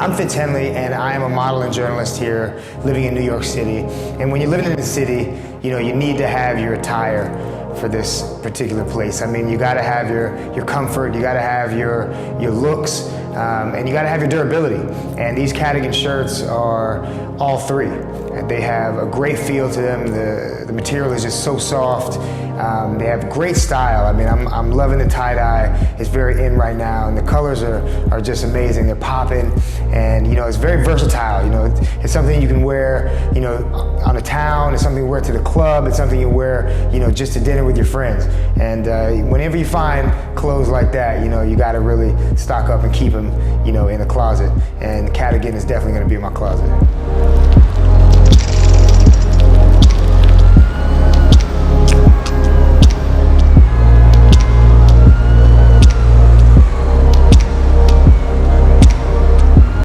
I'm Fitz Henley, and I am a model and journalist here living in New York City. And when you're living in the city, you need to have your attire for this particular place. I mean, you gotta have your comfort, you gotta have your looks, and you gotta have your durability. And these Cadigan shirts are all three. They have a great feel to them. The material is just so soft. They have great style. I mean, I'm loving the tie-dye. It's very in right now, and the colors are just amazing. They're popping, and it's very versatile. It's something you can wear, on the town. It's something you wear to the club. It's something you wear, just to dinner with your friends. And whenever you find clothes like that, you got to really stock up and keep them, in the closet. And Cadigan is definitely going to be in my closet.